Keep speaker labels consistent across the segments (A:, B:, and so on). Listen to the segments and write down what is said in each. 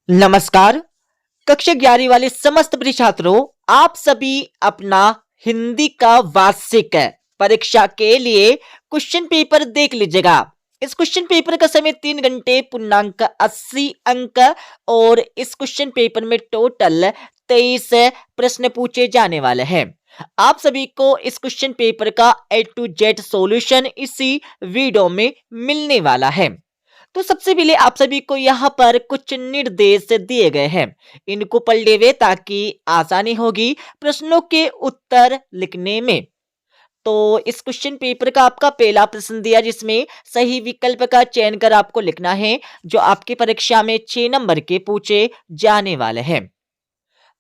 A: नमस्कार। कक्षा 11वीं वाले समस्त प्रिय छात्रों, आप सभी अपना हिंदी का वार्षिक परीक्षा के लिए क्वेश्चन पेपर देख लीजिएगा। इस क्वेश्चन पेपर का समय 3 घंटे पूर्णांक 80 अंक और इस क्वेश्चन पेपर में टोटल 23 प्रश्न पूछे जाने वाले हैं। आप सभी को इस क्वेश्चन पेपर का A to Z सॉल्यूशन इसी वीडियो में मिलने वाला है। तो सबसे पहले आप सभी को यहाँ पर कुछ निर्देश दिए गए हैं, इनको पढ़ लेवे ताकि आसानी होगी प्रश्नों के उत्तर लिखने में। तो इस क्वेश्चन पेपर का आपका पहला प्रश्न दिया जिसमें सही विकल्प का चयन कर आपको लिखना है, जो आपकी परीक्षा में 6 नंबर के पूछे जाने वाले हैं।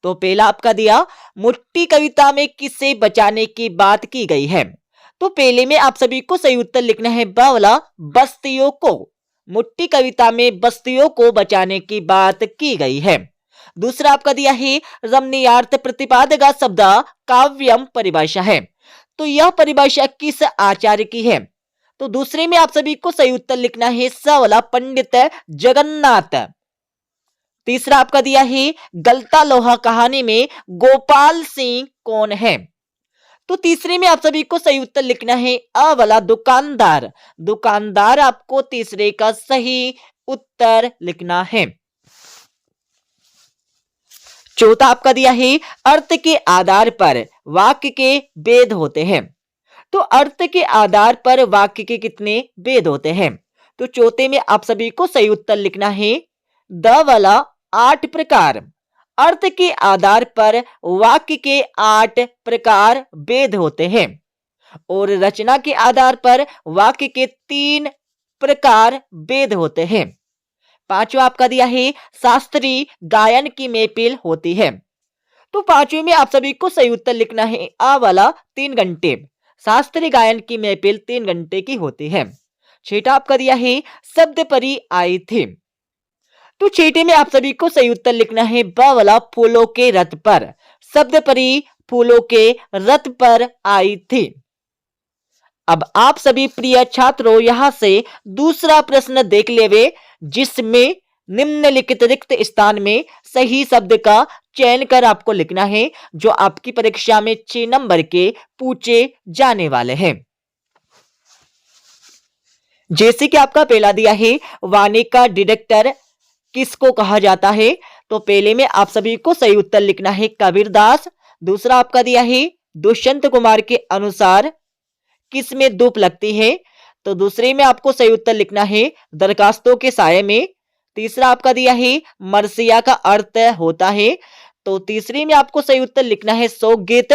A: तो पहला आपका दिया, मुट्ठी कविता में किसे बचाने की बात की गई है। तो पहले में आप सभी को सही उत्तर लिखना है ब वाला, बस्तियों को। मुट्ठी कविता में बस्तियों को बचाने की बात की गई है। दूसरा आपका दिया है, रमणीयार्थ प्रतिपादक शब्द काव्यम परिभाषा है। तो यह परिभाषा किस आचार्य की है। तो दूसरे में आप सभी को सही उत्तर लिखना है स वाला, पंडित जगन्नाथ। तीसरा आपका दिया है, गलता लोहा कहानी में गोपाल सिंह कौन है। तो तीसरे में आप सभी को सही उत्तर लिखना है अ वाला, दुकानदार। दुकानदार आपको तीसरे का सही उत्तर लिखना है। चौथा आपका दिया है, अर्थ के आधार पर वाक्य के भेद होते हैं। तो अर्थ के आधार पर वाक्य के कितने भेद होते हैं। तो चौथे में आप सभी को सही उत्तर लिखना है द वाला, 8 प्रकार। अर्थ के आधार पर वाक्य के 8 प्रकार भेद होते हैं और रचना के आधार पर वाक्य के 3 प्रकार भेद होते हैं। पांचवा आपका दिया है, शास्त्रीय गायन की महफिल होती है। तो पांचवे में आप सभी को सही उत्तर लिखना है आ वाला, 3 घंटे। शास्त्रीय गायन की महफिल 3 घंटे की होती है। छठा आपका दिया है, शब्द परी आई थी। तो छठे में आप सभी को सही उत्तर लिखना है ब वाला, फूलों के रथ पर। शब्द परी फूलों के रथ पर आई थी। अब आप सभी प्रिय छात्रों यहां से दूसरा प्रश्न देख लेवे, जिसमें निम्नलिखित रिक्त स्थान में सही शब्द का चयन कर आपको लिखना है, जो आपकी परीक्षा में 6 नंबर के पूछे जाने वाले हैं। जैसे कि आपका पहला दिया है, वाणी का डायरेक्टर किसको कहा जाता है। तो पहले में आप सभी को सही उत्तर लिखना है कबीरदास। दूसरा आपका दिया है, दुष्यंत कुमार के अनुसार किस में धूप लगती है। तो दूसरे में आपको सही उत्तर लिखना है दरखास्तों के साये में। तीसरा आपका दिया है, मरसिया का अर्थ होता है। तो तीसरे में आपको सही उत्तर लिखना है शोक गीत।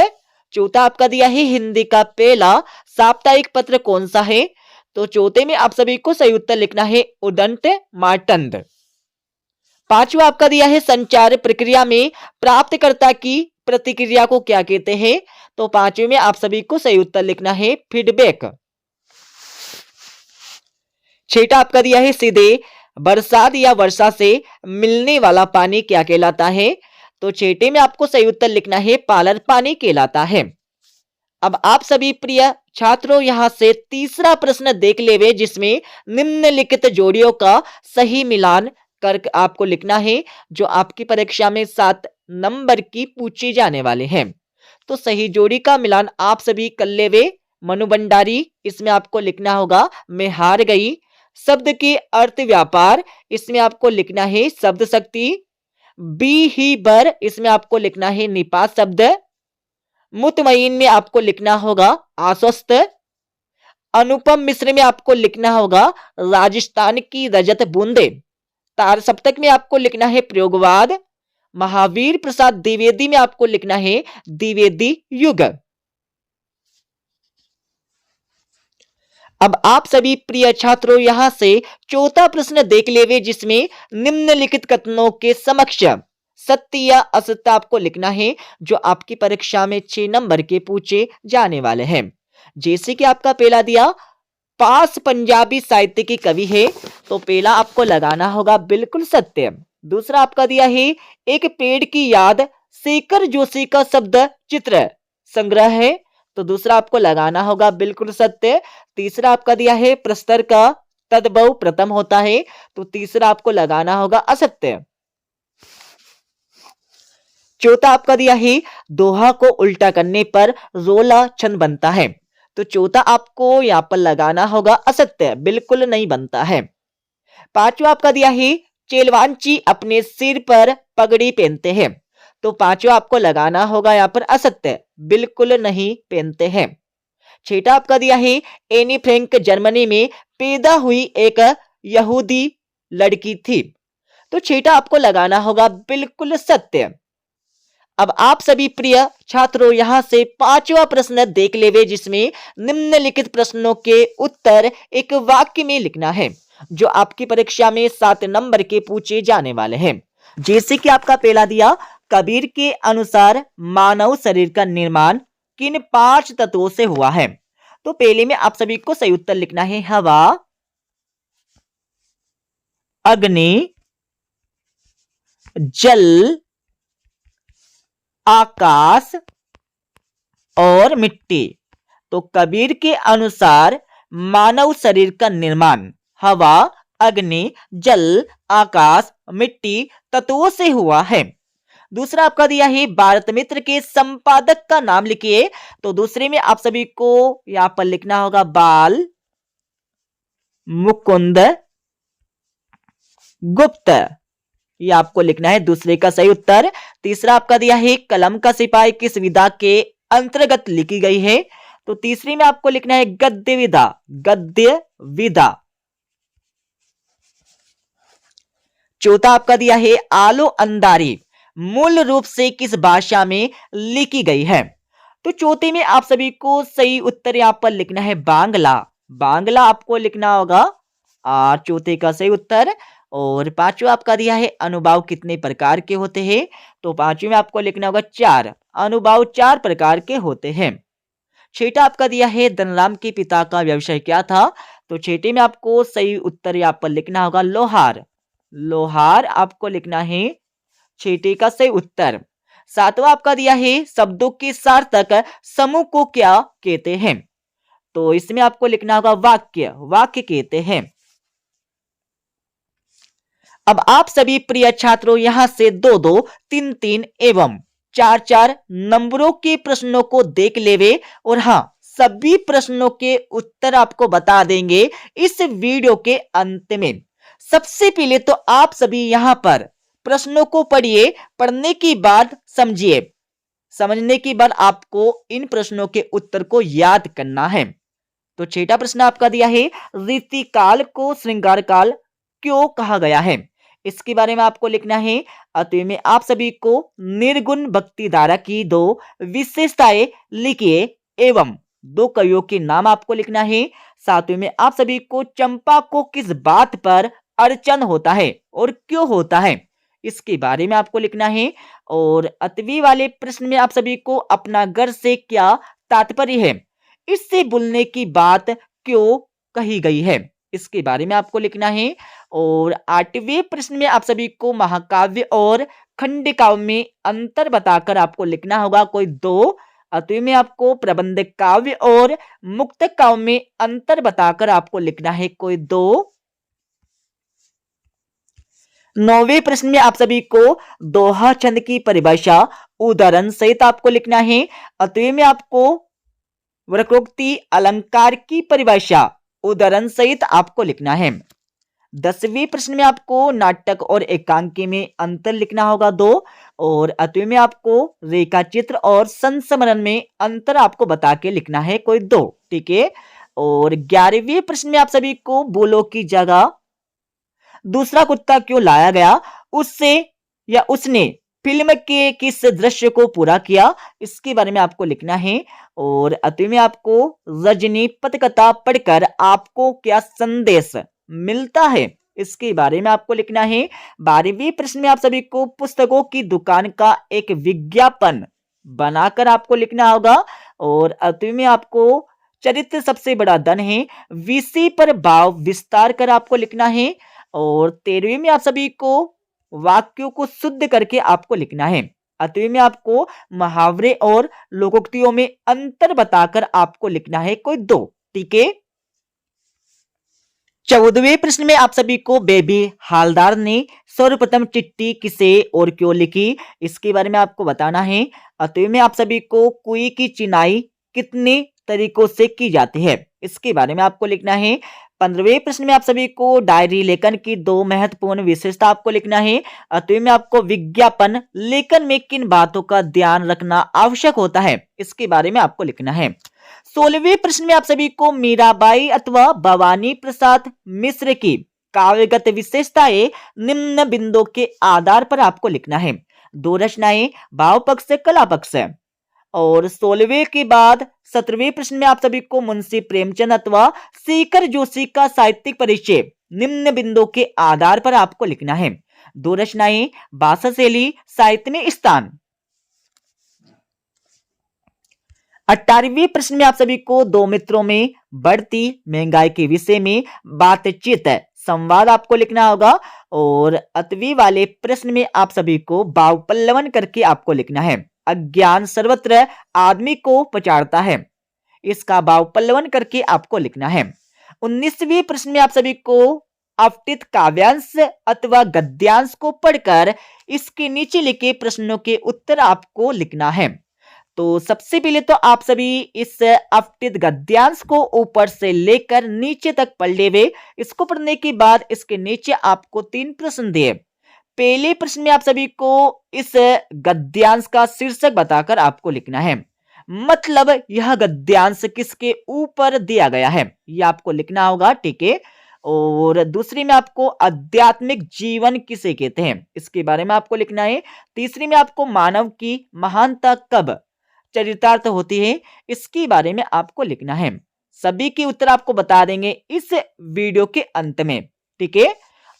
A: चौथा आपका दिया है, हिंदी का पहला साप्ताहिक पत्र कौन सा है। तो चौथे में आप सभी को सही उत्तर लिखना है उदंत मार्तंड। पांचवा आपका दिया है, संचार प्रक्रिया में प्राप्तकर्ता की प्रतिक्रिया को क्या कहते हैं। तो पांचवे में आप सभी को सही उत्तर लिखना है फीडबैक। छठा आपका दिया है, सीधे बरसात या वर्षा से मिलने वाला पानी क्या कहलाता है। तो छठे में आपको सही उत्तर लिखना है पालर पानी कहलाता है। अब आप सभी प्रिय छात्रों यहां से तीसरा प्रश्न देख लेवे, जिसमें निम्नलिखित जोड़ियों का सही मिलान कर आपको लिखना है, जो आपकी परीक्षा में 7 नंबर की पूछी जाने वाले हैं। तो सही जोड़ी का मिलान आप सभी कर लेवे। मनु भंडारी, इसमें आपको लिखना होगा मैं हार गई। शब्द के अर्थ व्यापार, इसमें आपको लिखना है शब्द शक्ति। बी ही बर, इसमें आपको लिखना है निपात शब्द। मुतमईन में आपको लिखना होगा आश्वस्त। अनुपम मिश्र में आपको लिखना होगा राजस्थान की रजत बूंदे। तार सप्तक में आपको लिखना है प्रयोगवाद। महावीर प्रसाद द्विवेदी में आपको लिखना है द्विवेदी युग। अब आप सभी प्रिय छात्रों यहां से चौथा प्रश्न देख लेवे, जिसमें निम्नलिखित कथनों के समक्ष सत्य या असत्य आपको लिखना है, जो आपकी परीक्षा में 6 नंबर के पूछे जाने वाले हैं। जैसे कि आपका पहला दिया, पास पंजाबी साहित्य की कवि है। तो पहला आपको लगाना होगा बिल्कुल सत्य। दूसरा आपका दिया है, एक पेड़ की याद शेखर जोशी का शब्द चित्र संग्रह है। तो दूसरा आपको लगाना होगा बिल्कुल सत्य। तीसरा आपका दिया है, प्रस्तर का तद्भव प्रथम होता है। तो तीसरा आपको लगाना होगा असत्य। चौथा आपका दिया है दोहा को उल्टा करने पर रोला छंद बनता है। तो चौथा आपको यहाँ पर लगाना होगा असत्य, बिल्कुल नहीं बनता है। पांचवा आपका दिया है चेलवांची अपने सिर पर पगड़ी पहनते हैं। तो पांचवा आपको लगाना होगा यहाँ पर असत्य, बिल्कुल नहीं पहनते हैं। छठा आपका दिया है एनी फ्रैंक जर्मनी में पैदा हुई एक यहूदी लड़की थी। तो छठा आपको लगाना होगा बिल्कुल सत्य। अब आप सभी प्रिय छात्रों यहां से पांचवा प्रश्न देख लेवे, जिसमें निम्नलिखित प्रश्नों के उत्तर एक वाक्य में लिखना है, जो आपकी परीक्षा में 7 नंबर के पूछे जाने वाले हैं। जैसे कि आपका पहला दिया, कबीर के अनुसार मानव शरीर का निर्माण किन 5 तत्वों से हुआ है। तो पहले में आप सभी को सही उत्तर लिखना है हवा, अग्नि, जल, आकाश और मिट्टी। तो कबीर के अनुसार मानव शरीर का निर्माण हवा, अग्नि, जल, आकाश, मिट्टी तत्वों से हुआ है। दूसरा आपका दिया है भारत मित्र के संपादक का नाम लिखिए। तो दूसरे में आप सभी को यहां पर लिखना होगा बाल मुकुंद गुप्त, ये आपको लिखना है दूसरे का सही उत्तर। तीसरा आपका दिया है कलम का सिपाही किस विधा के अंतर्गत लिखी गई है। तो तीसरी में आपको लिखना है गद्य विधा, गद्य विधा। चौथा आपका दिया है आलो अंदारी मूल रूप से किस भाषा में लिखी गई है। तो चौथे में आप सभी को सही उत्तर यहां पर लिखना है बांग्ला, बांग्ला आपको लिखना होगा चौथे का सही उत्तर। और पांचवा आपका दिया है अनुभाव कितने प्रकार के होते हैं। तो पांचवे में आपको लिखना होगा 4, अनुभाव 4 प्रकार के होते हैं। छठा आपका दिया है धनराम के पिता का व्यवसाय क्या था। तो छठे में आपको सही उत्तर यहाँ पर लिखना होगा लोहार, लोहार आपको लिखना है छठे का सही उत्तर। सातवां आपका दिया है शब्दों के सार्थक समूह को क्या कहते हैं। तो इसमें आपको लिखना होगा वाक्य, वाक्य कहते हैं। अब आप सभी प्रिय छात्रों यहां से 2-2, 3-3 एवं 4-4 नंबरों के प्रश्नों को देख लेवे और हाँ सभी प्रश्नों के उत्तर आपको बता देंगे इस वीडियो के अंत में। सबसे पहले तो आप सभी यहां पर प्रश्नों को पढ़िए, पढ़ने की बाद समझिए, समझने के बाद आपको इन प्रश्नों के उत्तर को याद करना है। तो छठा प्रश्न आपका दिया है रीतिकाल को श्रृंगार काल क्यों कहा गया है। इसके बारे में आपको लिखना है। अतः में आप सभी को निर्गुण भक्ति धारा की 2 विशेषताएं लिखिए एवं 2 कवियों के नाम आपको लिखना है। सातवें में आप सभी को चंपा को किस बात पर अर्चन होता है और क्यों होता है, इसके बारे में आपको लिखना है। और 8वीं वाले प्रश्न में आप सभी को अपना घर से क्या तात्पर्य है, इससे बोलने की बात क्यों कही गई है, इसके बारे में आपको लिखना है। और 8वें प्रश्न में आप सभी को महाकाव्य और खंड काव्य में अंतर बताकर आपको लिखना होगा कोई 2। 8वें में आपको प्रबंध काव्य और मुक्त काव्य में अंतर बताकर आपको लिखना है कोई 2। 9वें प्रश्न में आप सभी को दोहा छंद की परिभाषा उदाहरण सहित आपको लिखना है। 8वें में आपको वक्रोक्ति अलंकार की परिभाषा उदाहरण सहित आपको लिखना है। 10वें प्रश्न में आपको नाटक और एकांकी में अंतर लिखना होगा 2। और 8वें में आपको रेखा चित्र और संस्मरण में अंतर आपको बता के लिखना है कोई 2, ठीक है। और 11वें प्रश्न में आप सभी को बोलो की जगह दूसरा कुत्ता क्यों लाया गया, उससे या उसने फिल्म के किस दृश्य को पूरा किया, इसके बारे में आपको लिखना है। और 8वें में आपको रजनी पटकथा पढ़कर आपको क्या संदेश मिलता है, इसके बारे में आपको लिखना है। 12वें प्रश्न में आप सभी को पुस्तकों की दुकान का एक विज्ञापन बनाकर आपको लिखना होगा। और 8वें में आपको चरित्र सबसे बड़ा धन है विषय पर भाव विस्तार कर आपको लिखना है। और 13वें में आप सभी को वाक्यों को शुद्ध करके आपको लिखना है। 8वें में आपको मुहावरे और लोकोक्तियों में अंतर बताकर आपको लिखना है कोई 2, ठीक है। 14वें प्रश्न में आप सभी को बेबी हालदार ने सर्वप्रथम चिट्ठी किसे और क्यों लिखी, इसके बारे में आपको बताना है। 8वें में आप सभी को कुई की चिनाई कितने तरीकों से की जाती है, इसके बारे में आपको लिखना है। 15वें प्रश्न में आप सभी को डायरी लेखन की 2 महत्वपूर्ण विशेषता आपको लिखना है। 8वें में आपको विज्ञापन लेखन में किन बातों का ध्यान रखना आवश्यक होता है, इसके बारे में आपको लिखना है। 16वें प्रश्न में आप सभी को मीराबाई अथवा भवानी प्रसाद मिश्र की काव्यगत विशेषताएं निम्न बिंदुओं के आधार पर आपको लिखना है। 2 रचनाएं भाव पक्ष से कला पक्ष से। और 16वें के बाद 17वें प्रश्न में आप सभी को मुंशी प्रेमचंद अथवा सीकर जोशी का साहित्यिक परिचय निम्न बिंदुओं के आधार पर आपको लिखना है। 2 रचनाएं भाषा शैली साहित्य में स्थान। 18वें प्रश्न में आप सभी को 2 मित्रों में बढ़ती महंगाई के विषय में बातचीत संवाद आपको लिखना होगा। और 8वें वाले प्रश्न में आप सभी को भाव पल्लवन करके आपको लिखना है। अज्ञान सर्वत्र आदमी को पछाड़ता है, इसका भाव पल्लवन करके आपको लिखना है। 19वें प्रश्न में आप सभी को अवटित काव्यांश अथवा गद्यांश को पढ़कर इसके नीचे लिखे प्रश्नों के उत्तर आपको लिखना है। तो सबसे पहले तो आप सभी इस अवटित गद्यांश को ऊपर से लेकर नीचे तक पढ़ लेवे। इसको पढ़ने के बाद इसके नीचे आपको 3 प्रश्न दिए। पहले प्रश्न में आप सभी को इस गद्यांश का शीर्षक बताकर आपको लिखना है, मतलब यह गद्यांश किसके ऊपर दिया गया है, यह आपको लिखना होगा, ठीक है। और दूसरी में आपको आध्यात्मिक जीवन किसे कहते हैं, इसके बारे में आपको लिखना है। तीसरी में आपको मानव की महानता कब चरितार्थ होती है, इसके बारे में आपको लिखना है। सभी के उत्तर आपको बता देंगे इस वीडियो के अंत में, ठीक है।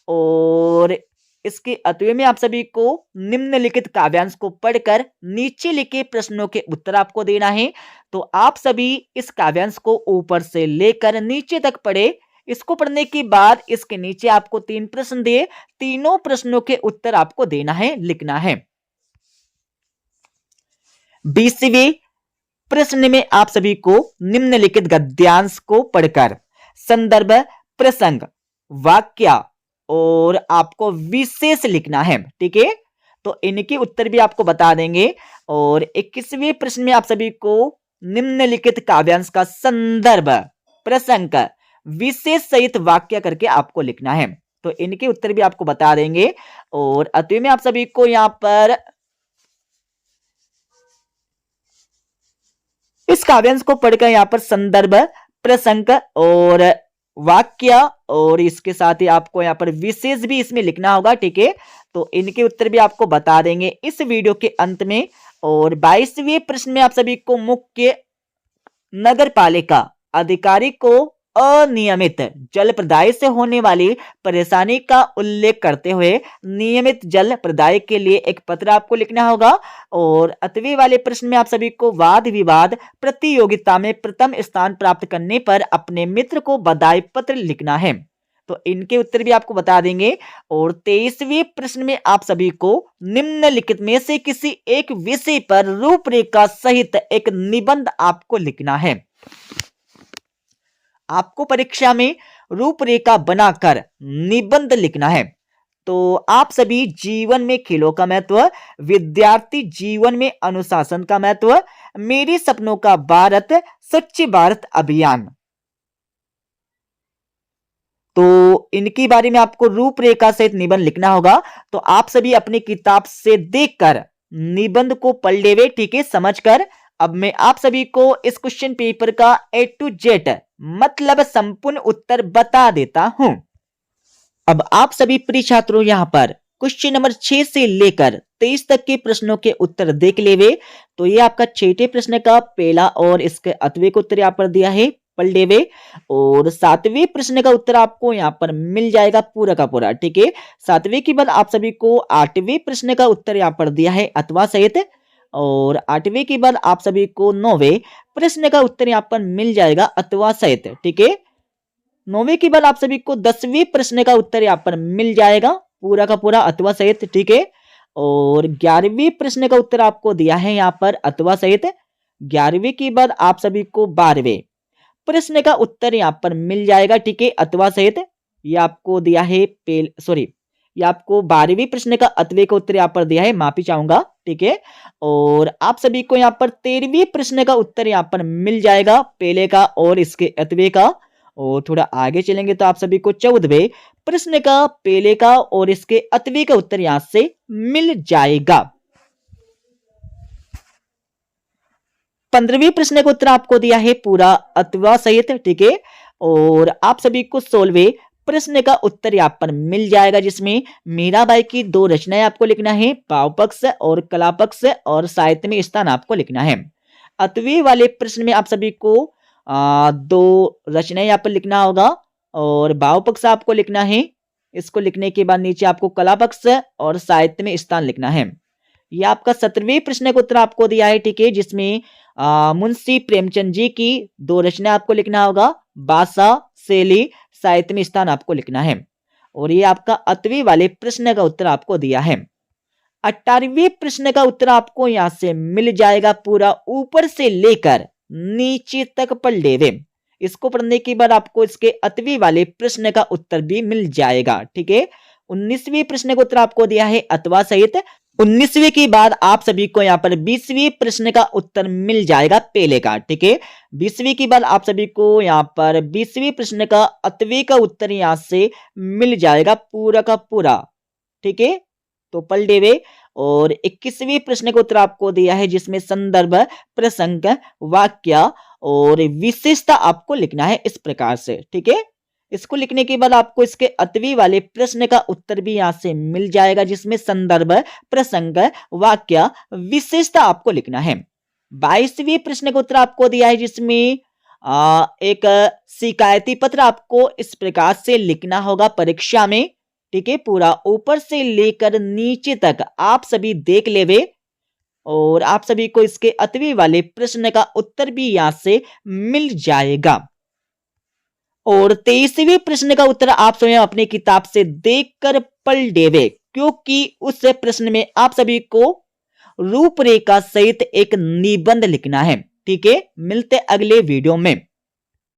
A: और इसके 8वें में आप सभी को निम्नलिखित काव्यांश को पढ़कर नीचे लिखे प्रश्नों के उत्तर आपको देना है। तो आप सभी इस काव्यांश को ऊपर से लेकर नीचे तक पढ़े। इसको पढ़ने के बाद इसके नीचे आपको 3 प्रश्न दिए, तीनों प्रश्नों के उत्तर आपको देना है, लिखना है। 20वें प्रश्न में आप सभी को निम्नलिखित गद्यांश को पढ़कर संदर्भ, प्रसंग, वाक्य और आपको विशेष लिखना है, ठीक है। तो इनके उत्तर भी आपको बता देंगे। और 21वें प्रश्न में आप सभी को निम्नलिखित काव्यांश का संदर्भ, प्रसंग, विशेष सहित वाक्य करके आपको लिखना है। तो इनके उत्तर भी आपको बता देंगे। और 8वें में आप सभी को यहां पर इस काव्यांश को पढ़कर यहां पर संदर्भ, प्रसंग और वाक्य और इसके साथ ही आपको यहां पर विशेष भी इसमें लिखना होगा, ठीक है। तो इनके उत्तर भी आपको बता देंगे इस वीडियो के अंत में। और 22वें प्रश्न में आप सभी को मुख्य नगर पालिका अधिकारी को अनियमित जल प्रदाय से होने वाली परेशानी का उल्लेख करते हुए नियमित जल प्रदाय के लिए एक पत्र आपको लिखना होगा। और 8वें वाले प्रश्न में आप सभी को वाद विवाद प्रतियोगिता में प्रथम स्थान प्राप्त करने पर अपने मित्र को बधाई पत्र लिखना है। तो इनके उत्तर भी आपको बता देंगे। और 23वें प्रश्न में आप सभी को निम्नलिखित में से किसी एक विषय पर रूपरेखा सहित एक निबंध आपको लिखना है। आपको परीक्षा में रूपरेखा बनाकर निबंध लिखना है। तो आप सभी जीवन में खेलों का महत्व, विद्यार्थी जीवन में अनुशासन का महत्व, मेरे सपनों का भारत, स्वच्छ भारत अभियान, तो इनके बारे में आपको रूपरेखा सहित निबंध लिखना होगा। तो आप सभी अपनी किताब से देखकर निबंध को पढ़ लेवे, ठीक है, समझकर। अब मैं आप सभी को इस क्वेश्चन पेपर का A to Z मतलब संपूर्ण उत्तर बता देता हूं। अब आप सभी प्रिय छात्रों यहां पर क्वेश्चन नंबर 6 से लेकर 23 तक के प्रश्नों के उत्तर देख लेवे। तो ये आपका 6ठे प्रश्न का पहला और इसके 8वें का उत्तर यहां पर दिया है, पढ़ लेवे। और 7वें प्रश्न का उत्तर आपको यहां पर मिल जाएगा पूरा का पूरा, ठीक है। 7वें के बाद आप सभी को 8वें प्रश्न का उत्तर यहां पर दिया है अथवा सहित। और 8वें के बाद आप सभी को 9वें प्रश्न का उत्तर यहां पर मिल जाएगा अथवा सहित, ठीक है। 9वें के बाद आप सभी को 10वें प्रश्न का उत्तर यहां पर मिल जाएगा पूरा का पूरा अथवा सहित, ठीक है। और 11वें प्रश्न का उत्तर आपको दिया है यहां पर अथवा सहित। 11वें के बाद आप सभी को 12वें प्रश्न का उत्तर यहां पर मिल जाएगा, ठीक है, अथवा सहित। ये आपको दिया है ये आपको 12वीं प्रश्न का अतवे का उत्तर यहाँ पर दिया है, माफी चाहूंगा, ठीक है। और आप सभी को यहाँ पर 13वीं प्रश्न का उत्तर यहाँ पर मिल जाएगा पेले का और इसके अतवे का। और थोड़ा आगे चलेंगे तो आप सभी को 14वें प्रश्न का पेले का और इसके अतवे का उत्तर यहां से मिल जाएगा। 15वीं प्रश्न का उत्तर आपको दिया है पूरा अथवा सहित, ठीक है। और आप सभी को 16वें प्रश्न का उत्तर यहाँ पर मिल जाएगा, जिसमें मीराबाई की 2 रचनाएं आपको लिखना है, भाव पक्ष और कला पक्ष और साहित्य में स्थान आपको लिखना है। अतवे वाले प्रश्न में आप सभी को 2 रचनाएं यहाँ पर लिखना होगा और भाव पक्ष आपको लिखना है। इसको लिखने के बाद नीचे आपको कला पक्ष और साहित्य में स्थान लिखना है। यह आपका 17वें प्रश्न का उत्तर आपको दिया है, ठीक है, जिसमें मुंशी प्रेमचंद जी की 2 रचना आपको लिखना होगा, भाषा शैली साहित्य में स्थान आपको लिखना है। और ये आपका अतवे वाले प्रश्न का उत्तर आपको दिया है। 18वें प्रश्न का उत्तर आपको यहां से मिल जाएगा पूरा ऊपर से लेकर नीचे तक पढ़े हुए। इसको पढ़ने के बाद आपको इसके अतवे वाले प्रश्न का उत्तर भी मिल जाएगा, ठीक है। 19वें प्रश्न का उत्तर आपको दिया है अथवा सहित। 19वें के बाद आप सभी को यहाँ पर 20वें प्रश्न का उत्तर मिल जाएगा पेले का, ठीक है। 20वें के बाद आप सभी को यहाँ पर 20वें प्रश्न का अतवे का उत्तर यहाँ से मिल जाएगा पूरा का पूरा, ठीक है। तो पलटे हुए। और 21वें प्रश्न का उत्तर आपको दिया है, जिसमें संदर्भ, प्रसंग, वाक्य और विशेषता आपको लिखना है इस प्रकार से, ठीक है। इसको लिखने के बाद आपको इसके अतवे वाले प्रश्न का उत्तर भी यहां से मिल जाएगा, जिसमें संदर्भ, प्रसंग, वाक्य, विशेषता आपको लिखना है। 22वें प्रश्न का उत्तर आपको दिया है, जिसमें एक शिकायती पत्र आपको इस प्रकार से लिखना होगा परीक्षा में, ठीक है। पूरा ऊपर से लेकर नीचे तक आप सभी देख लेवे और आप सभी को इसके अतवे वाले प्रश्न का उत्तर भी यहां से मिल जाएगा। और 23वें प्रश्न का उत्तर आप स्वयं अपनी किताब से देखकर पढ़ लेवे, क्योंकि उस प्रश्न में आप सभी को रूपरेखा सहित एक निबंध लिखना है, ठीक है। मिलते अगले वीडियो में।